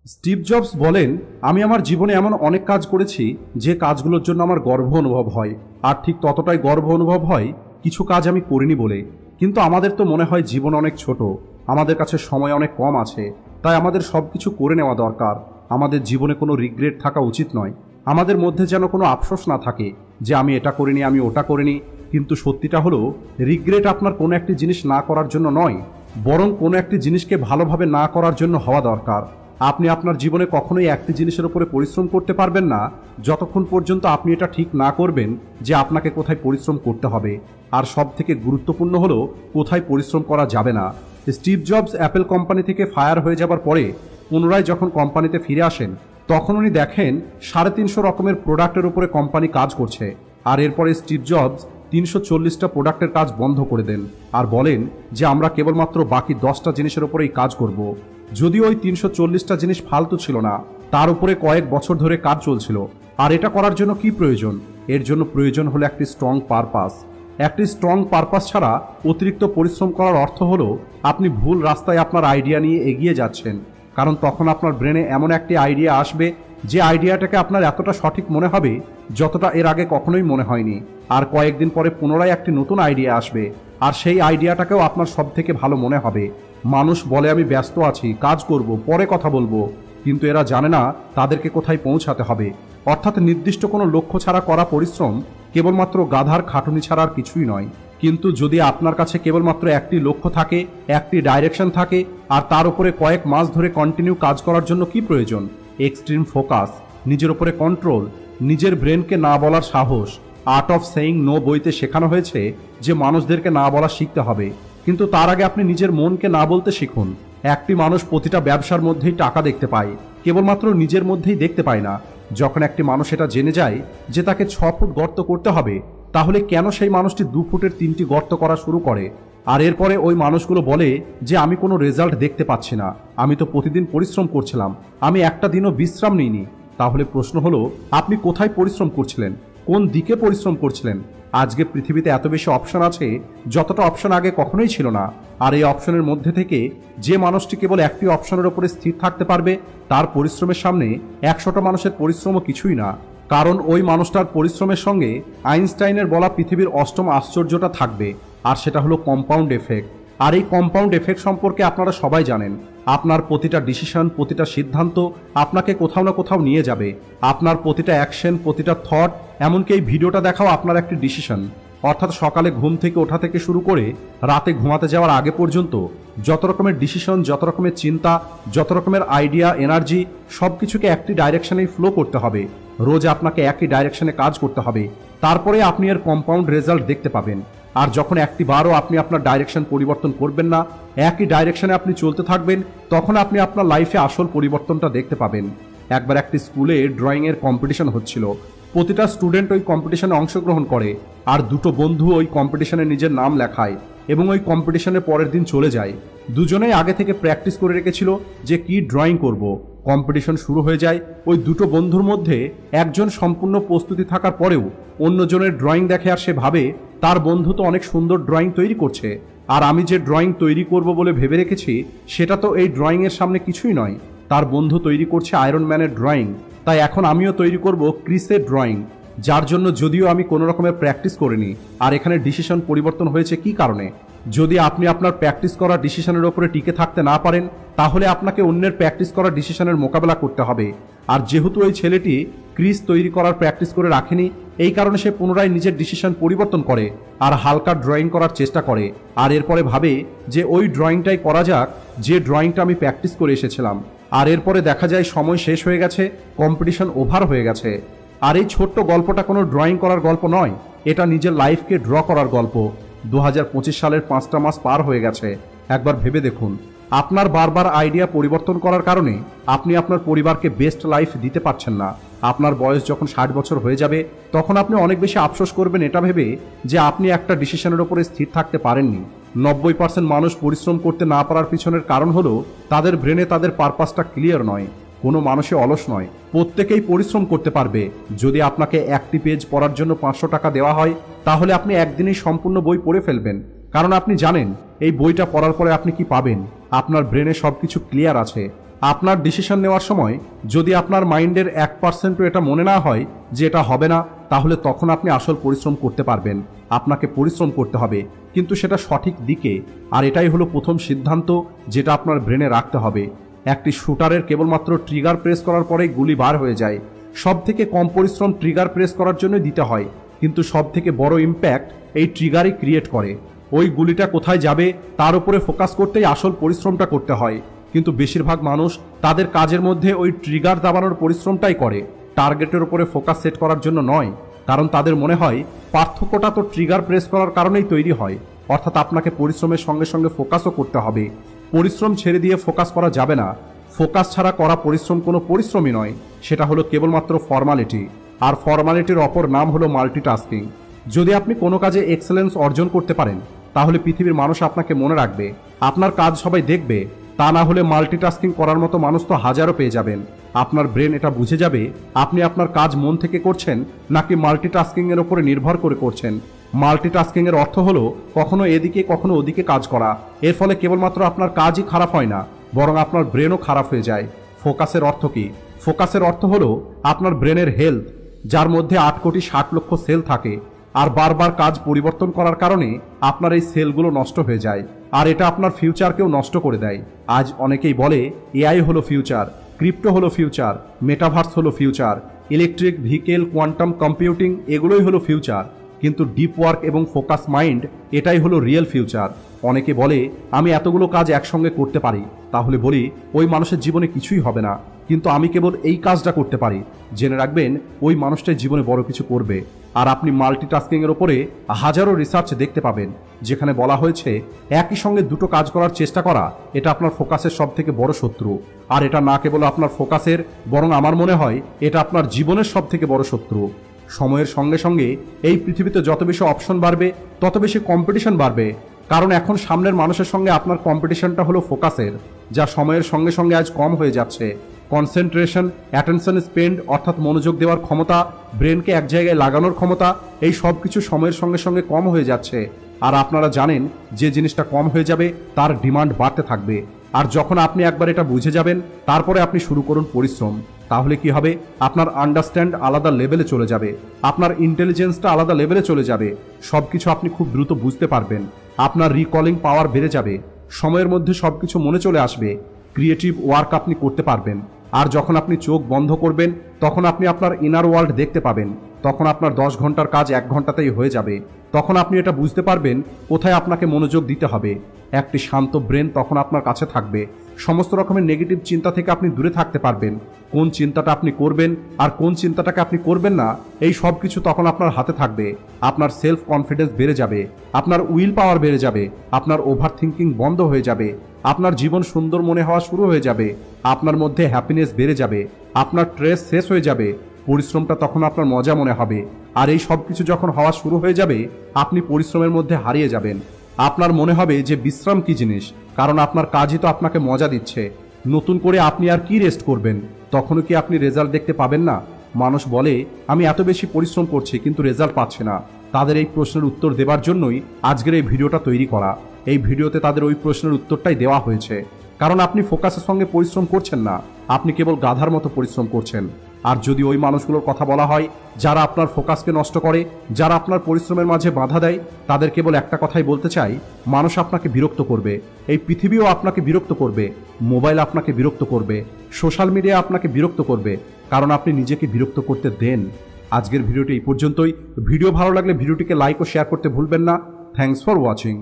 Steve jobs বলেন, আমি আমার জীবনে এমন অনেক কাজ করেছি যে কাজগুলোর জন্য আমার গর্ব অনুভব হয়, আর ঠিক ততটাই গর্ব অনুভব হয় কিছু কাজ আমি করিনি বলে। কিন্তু আমাদের তো মনে হয় জীবন অনেক ছোট, আমাদের কাছে সময় অনেক কম আছে, তাই আমাদের সব কিছু করে নেওয়া দরকার। আমাদের জীবনে কোনো রিগ্রেট থাকা উচিত নয়, আমাদের মধ্যে যেন কোনো আফসোস না থাকে যে আমি এটা করিনি, আমি ওটা করিনি। কিন্তু সত্যিটা হলো, রিগ্রেট আপনার কোনো একটি জিনিস না করার জন্য নয়, বরং কোনো একটি জিনিসকে ভালোভাবে না করার জন্য হওয়া দরকার। আপনি আপনার জীবনে কখনোই একটি জিনিসের উপরে পরিশ্রম করতে পারবেন না যতক্ষণ পর্যন্ত আপনি এটা ঠিক না করবেন যে আপনাকে কোথায় পরিশ্রম করতে হবে। আর সব থেকে গুরুত্বপূর্ণ হলো কোথায় পরিশ্রম করা যাবে না। স্টিভ জবস অ্যাপেল কোম্পানি থেকে ফায়ার হয়ে যাবার পরে পুনরায় যখন কোম্পানিতে ফিরে আসেন, তখন উনি দেখেন 350 রকমের প্রোডাক্টের উপরে কোম্পানি কাজ করছে। আর এরপরে স্টিভ জবস 340টা প্রোডাক্টের কাজ বন্ধ করে দেন আর বলেন যে আমরা কেবলমাত্র বাকি 10টা জিনিসের উপরেই কাজ করব। যদিও ওই 340টা জিনিস ফালতু ছিল না, তার উপরে কয়েক বছর ধরে কাজ চলছিল। আর এটা করার জন্য কি প্রয়োজন? এর জন্য প্রয়োজন হলো একটি স্ট্রং পারপাস। একটি স্ট্রং পারপাস ছাড়া অতিরিক্ত পরিশ্রম করার অর্থ হলো আপনি ভুল রাস্তায় আপনার আইডিয়া নিয়ে এগিয়ে যাচ্ছেন। কারণ তখন আপনার ব্রেনে এমন একটি আইডিয়া আসবে যে আইডিয়াটাকে আপনার এতটা সঠিক মনে হবে যতটা এর আগে কখনোই মনে হয়নি। আর কয়েকদিন পরে পুনরায় একটি নতুন আইডিয়া আসবে, আর সেই আইডিয়াটাকেও আপনার সব থেকে ভালো মনে হবে। মানুষ বলে আমি ব্যস্ত আছি, কাজ করব, পরে কথা বলবো, কিন্তু এরা জানে না তাদেরকে কোথায় পৌঁছাতে হবে। অর্থাৎ নির্দিষ্ট কোনো লক্ষ্য ছাড়া করা পরিশ্রম কেবলমাত্র গাধার খাটুনি ছাড়া আর কিছুই নয়। কিন্তু যদি আপনার কাছে কেবলমাত্র একটি লক্ষ্য থাকে, একটি ডাইরেকশন থাকে, আর তার উপরে কয়েক মাস ধরে কন্টিনিউ কাজ করার জন্য কি প্রয়োজন? এক্সট্রিম ফোকাস, নিজের উপরে কন্ট্রোল, নিজের ব্রেনকে না বলার সাহস। আর্ট অফ সেইং নো বইতে শেখানো হয়েছে যে মানুষদেরকে না বলা শিখতে হবে, কিন্তু তার আগে আপনি নিজের মনকে না বলতে শিখুন। একটি মানুষ প্রতিটা ব্যবসার মধ্যেই টাকা দেখতে পায়, কেবলমাত্র নিজের মধ্যেই দেখতে পায় না। যখন একটি মানুষ এটা জেনে যায় যে তাকে 6 ফুট গর্ত করতে হবে, তাহলে কেন সেই মানুষটি 2 ফুটের 3টি গর্ত করা শুরু করে? আর এরপরে ওই মানুষগুলো বলে যে আমি কোনো রেজাল্ট দেখতে পাচ্ছি না, আমি তো প্রতিদিন পরিশ্রম করছিলাম, আমি একটা দিনও বিশ্রাম নিইনি। তাহলে প্রশ্ন হলো, আপনি কোথায় পরিশ্রম করছিলেন? কোন দিকে পরিশ্রম করছিলেন? আজকে পৃথিবীতে এত বেশি অপশন আছে যতটা অপশন আগে কখনোই ছিল না। আর এই অপশনের মধ্যে থেকে যে মানুষটি কেবল একটি অপশনের উপরে স্থির থাকতে পারবে, তার পরিশ্রমের সামনে 100টা মানুষের পরিশ্রমও কিছুই না। কারণ ওই মানুষটার পরিশ্রমের সঙ্গে আইনস্টাইনের বলা পৃথিবীর 8ম আশ্চর্যটা থাকবে, আর সেটা হলো কম্পাউন্ড এফেক্ট। আর এই কম্পাউন্ড এফেক্ট সম্পর্কে আপনারা সবাই জানেন। আপনার প্রতিটা ডিসিশন, প্রতিটা সিদ্ধান্ত আপনাকে কোথাও না কোথাও নিয়ে যাবে। আপনার প্রতিটা অ্যাকশন, প্রতিটা থট, এমনকি এই ভিডিওটা দেখাও আপনার একটি ডিসিশন। অর্থাৎ সকালে ঘুম থেকে ওঠা থেকে শুরু করে রাতে ঘুমাতে যাওয়ার আগে পর্যন্ত যত রকমের ডিসিশন, যত রকমের চিন্তা, যত রকমের আইডিয়া, এনার্জি, সব কিছুকে একটি ডাইরেকশনেই ফ্লো করতে হবে। রোজ আপনাকে একই ডাইরেকশনে কাজ করতে হবে, তারপরে আপনি এর কম্পাউন্ড রেজাল্ট দেখতে পাবেন। আর যখন একটি বারও আপনি আপনার ডাইরেকশন পরিবর্তন করবেন না, একই ডাইরেকশনে আপনি চলতে থাকবেন, তখন আপনি আপনার লাইফে আসল পরিবর্তনটা দেখতে পাবেন। একবার একটি স্কুলে ড্রয়িংয়ের কম্পিটিশন হচ্ছিল। প্রতিটা স্টুডেন্ট ওই কম্পিটিশনে অংশগ্রহণ করে, আর দুটো বন্ধু ওই কম্পিটিশনে নিজের নাম লেখায় এবং ওই কম্পিটিশনের পরের দিন চলে যায়। দুজনেই আগে থেকে প্র্যাকটিস করে রেখেছিল যে কি ড্রয়িং করব। কম্পিটিশন শুরু হয়ে যায়। ওই দুটো বন্ধুর মধ্যে একজন সম্পূর্ণ প্রস্তুতি থাকার পরেও অন্যজনের ড্রয়িং দেখে আর সে ভাবে তার বন্ধু তো অনেক সুন্দর ড্রয়িং তৈরি করছে, আর আমি যে ড্রয়িং তৈরি করব বলে ভেবে রেখেছি সেটা তো এই ড্রয়িংয়ের সামনে কিছুই নয়। তার বন্ধু তৈরি করছে আয়রন ম্যানের ড্রয়িং, তাই এখন আমিও তৈরি করব ক্রিসের ড্রয়িং, যার জন্য যদিও আমি কোনো রকমের প্র্যাকটিস করিনি। আর এখানে ডিসিশন পরিবর্তন হয়েছে কি কারণে? যদি আপনি আপনার প্র্যাকটিস করা ডিসিশনের ওপরে টিকে থাকতে না পারেন, তাহলে আপনাকে অন্যের প্র্যাকটিস করা ডিসিশনের মোকাবেলা করতে হবে। আর যেহেতু ওই ছেলেটি ক্রিস তৈরি করার প্র্যাকটিস করে রাখেনি, এই কারণে সে পুনরায় নিজের ডিসিশন পরিবর্তন করে আর হালকা ড্রয়িং করার চেষ্টা করে। আর এরপরে ভাবে যে ওই ড্রয়িংটাই করা যাক যে ড্রয়িংটা আমি প্র্যাকটিস করে এসেছিলাম। আর এরপরে দেখা যায় সময় শেষ হয়ে গেছে, কম্পিটিশন ওভার হয়ে গেছে। আর এই ছোট্ট গল্পটা কোনো ড্রয়িং করার গল্প নয়, এটা নিজের লাইফকে ড্র করার গল্প। 2025 সালের 5টা মাস পার হয়ে গেছে। একবার ভেবে দেখুন, আপনার বারবার আইডিয়া পরিবর্তন করার কারণে আপনি আপনার পরিবারকে বেস্ট লাইফ দিতে পারছেন না। আপনার বয়স যখন 60 বছর হয়ে যাবে, তখন আপনি অনেক বেশি আফসোস করবেন এটা ভেবে যে আপনি একটা ডিসিশনের উপরে স্থির থাকতে পারেননি। 90% মানুষ পরিশ্রম করতে না পারার পিছনের কারণ হলো তাদের ব্রেনে তাদের পারপাসটা ক্লিয়ার নয়। কোনো মানুষে অলস নয়, প্রত্যেকেই পরিশ্রম করতে পারবে। যদি আপনাকে একটি পেজ পড়ার জন্য 500 টাকা দেওয়া হয়, তাহলে আপনি একদিনেই সম্পূর্ণ বই পড়ে ফেলবেন, কারণ আপনি জানেন এই বইটা পড়ার পরে আপনি কি পাবেন। আপনার ব্রেনে সবকিছু ক্লিয়ার আছে। আপনার ডিসিশন নেওয়ার সময় যদি আপনার মাইন্ডের 1%ও এটা মনে না হয় যে এটা হবে না, তাহলে তখন আপনি আসল পরিশ্রম করতে পারবেন। আপনাকে পরিশ্রম করতে হবে, কিন্তু সেটা সঠিক দিকে। আর এটাই হলো প্রথম সিদ্ধান্ত যেটা আপনার ব্রেনে রাখতে হবে। একটি শুটারের কেবলমাত্র ট্রিগার প্রেস করার পরেই গুলি বার হয়ে যায়। সব থেকে কম পরিশ্রম ট্রিগার প্রেস করার জন্য দিতে হয়, কিন্তু সব থেকে বড় ইম্প্যাক্ট এই ট্রিগারই ক্রিয়েট করে। ওই গুলিটা কোথায় যাবে তার উপরে ফোকাস করতেই আসল পরিশ্রমটা করতে হয়। কিন্তু বেশিরভাগ মানুষ তাদের কাজের মধ্যে ওই ট্রিগার দাবানোর পরিশ্রমটাই করে, টার্গেটের উপরে ফোকাস সেট করার জন্য নয়। কারণ তাদের মনে হয় পার্থক্যটা তো ট্রিগার প্রেস করার কারণেই তৈরি হয়। অর্থাৎ আপনাকে পরিশ্রমের সঙ্গে সঙ্গে ফোকাসও করতে হবে। পরিশ্রম ছেড়ে দিয়ে ফোকাস করা যাবে না। ফোকাস ছাড়া করা পরিশ্রম কোনো পরিশ্রমই নয়, সেটা হলো কেবলমাত্র ফর্মালিটি। আর ফর্মালিটির অপর নাম হলো মাল্টিটাস্কিং। যদি আপনি কোনো কাজে এক্সেলেন্স অর্জন করতে পারেন, তাহলে পৃথিবীর মানুষ আপনাকে মনে রাখবে, আপনার কাজ সবাই দেখবে। তা না হলে মাল্টিটাস্কিং করার মতো মানুষ তো হাজারও পেয়ে যাবেন। আপনার ব্রেন এটা বুঝে যাবে আপনি আপনার কাজ মন থেকে করছেন নাকি মাল্টিটাস্কিং এর উপরে নির্ভর করে করছেন। মাল্টিটাস্কিং এর অর্থ হলো কখনো এদিকে কখনো ওদিকে কাজ করা। এর ফলে কেবলমাত্র আপনার কাজই খারাপ হয় না, বরং আপনার ব্রেনও খারাপ হয়ে যায়। ফোকাসের অর্থ কি? ফোকাসের অর্থ হলো আপনার ব্রেনের হেলথ, যার মধ্যে 8,60,00,000 সেল থাকে। আর বারবার কাজ পরিবর্তন করার কারণে আপনার এই সেলগুলো নষ্ট হয়ে যায়, আর এটা আপনার ফিউচারকেও নষ্ট করে দেয়। আজ অনেকেই বলে এআই হলো ফিউচার, ক্রিপ্টো হলো ফিউচার, মেটাভার্স হলো future, electric vehicle, quantum computing এগুলোই হলো ফিউচার। কিন্তু ডিপ ওয়ার্ক এবং ফোকাস মাইন্ড এটাই হলো রিয়েল ফিউচার। অনেকে বলে আমি এতগুলো কাজ একসঙ্গে করতে পারি, তাহলে বলি ওই মানুষের জীবনে কিছুই হবে না। কিন্তু আমি কেবল এই কাজটা করতে পারি, জেনে রাখবেন ওই মানুষটাই জীবনে বড় কিছু করবে। আর আপনি মাল্টিটাস্কিংয়ের ওপরে হাজারো রিসার্চ দেখতে পাবেন, যেখানে বলা হয়েছে একই সঙ্গে দুটো কাজ করার চেষ্টা করা এটা আপনার ফোকাসের সব থেকে বড় শত্রু। আর এটা না কেবল আপনার ফোকাসের, বরং আমার মনে হয় এটা আপনার জীবনের সব থেকে বড় শত্রু। সময়ের সঙ্গে সঙ্গে এই পৃথিবীতে যত বেশি অপশন বাড়বে তত বেশি কম্পিটিশন বাড়বে। কারণ এখন সামনের মানুষের সঙ্গে আপনার কম্পিটিশনটা হলো ফোকাসের, যা সময়ের সঙ্গে সঙ্গে আজ কম হয়ে যাচ্ছে। কনসেন্ট্রেশন, অ্যাটেনশন স্পেন্ড অর্থাৎ মনোযোগ দেওয়ার ক্ষমতা, ব্রেনকে এক জায়গায় লাগানোর ক্ষমতা, এই সব কিছু সময়ের সঙ্গে সঙ্গে কম হয়ে যাচ্ছে। আর আপনারা জানেন যে জিনিসটা কম হয়ে যাবে তার ডিমান্ড বাড়তে থাকবে। আর যখন আপনি একবার এটা বুঝে যাবেন, তারপরে আপনি শুরু করুন পরিশ্রম। তাহলে কি হবে? আপনার আন্ডারস্ট্যান্ড আলাদা লেভেলে চলে যাবে, আপনার ইন্টেলিজেন্সটা আলাদা লেভেলে চলে যাবে। সব কিছু আপনি খুব দ্রুত বুঝতে পারবেন, আপনার রিকলিং পাওয়ার বেড়ে যাবে, সময়ের মধ্যে সব কিছু মনে চলে আসবে, ক্রিয়েটিভ ওয়ার্ক আপনি করতে পারবেন। আর যখন আপনি চোখ বন্ধ করবেন, তখন আপনি আপনার ইনার ওয়ার্ল্ড দেখতে পাবেন। তখন আপনার 10 ঘন্টার কাজ 1 ঘন্টাতেই হয়ে যাবে। তখন আপনি এটা বুঝতে পারবেন কোথায় আপনাকে মনোযোগ দিতে হবে। একটি শান্ত ব্রেন তখন আপনার কাছে থাকবে। সমস্ত রকমের নেগেটিভ চিন্তা থেকে আপনি দূরে থাকতে পারবেন। কোন চিন্তাটা আপনি করবেন আর কোন চিন্তাটাকে আপনি করবেন না, এই সব কিছু তখন আপনার হাতে থাকবে। আপনার সেলফ কনফিডেন্স বেড়ে যাবে, আপনার উইল পাওয়ার বেড়ে যাবে, আপনার ওভার থিঙ্কিং বন্ধ হয়ে যাবে, আপনার জীবন সুন্দর মনে হওয়া শুরু হয়ে যাবে, আপনার মধ্যে হ্যাপিনেস বেড়ে যাবে, আপনার স্ট্রেস শেষ হয়ে যাবে, পরিশ্রমটা তখন আপনার মজা মনে হবে। আর এই সব কিছু যখন হওয়া শুরু হয়ে যাবে, আপনি পরিশ্রমের মধ্যে হারিয়ে যাবেন। আপনার মনে হবে যে বিশ্রাম কি জিনিস, কারণ আপনার কাজই তো আপনাকে মজা দিচ্ছে। নতুন করে আপনি আর কি রেস্ট করবেন? তখনও কি আপনি রেজাল্ট দেখতে পাবেন না? মানুষ বলে আমি এত বেশি পরিশ্রম করছি কিন্তু রেজাল্ট পাচ্ছে না। তাদের এই প্রশ্নের উত্তর দেওয়ার জন্যই আজকের এই ভিডিওটা তৈরি করা। এই ভিডিওতে তাদের ওই প্রশ্নের উত্তরটাই দেওয়া হয়েছে। কারণ আপনি ফোকাসের সঙ্গে পরিশ্রম করছেন না, আপনি কেবল গাধার মতো পরিশ্রম করছেন। আর যদি ওই মানুষগুলোর কথা বলা হয় যারা আপনার ফোকাসকে নষ্ট করে, যারা আপনার পরিশ্রমের মাঝে বাধা দেয়, তাদের কেবল একটা কথাই বলতে চাই, মানুষ আপনাকে বিরক্ত করবে, এই পৃথিবীও আপনাকে বিরক্ত করবে, মোবাইল আপনাকে বিরক্ত করবে, সোশ্যাল মিডিয়া আপনাকে বিরক্ত করবে, কারণ আপনি নিজেকে বিরক্ত করতে দেন। আজকের ভিডিওটি এই পর্যন্তই। ভিডিও ভালো লাগলে ভিডিওটিকে লাইক ও শেয়ার করতে ভুলবেন না। Thanks for watching.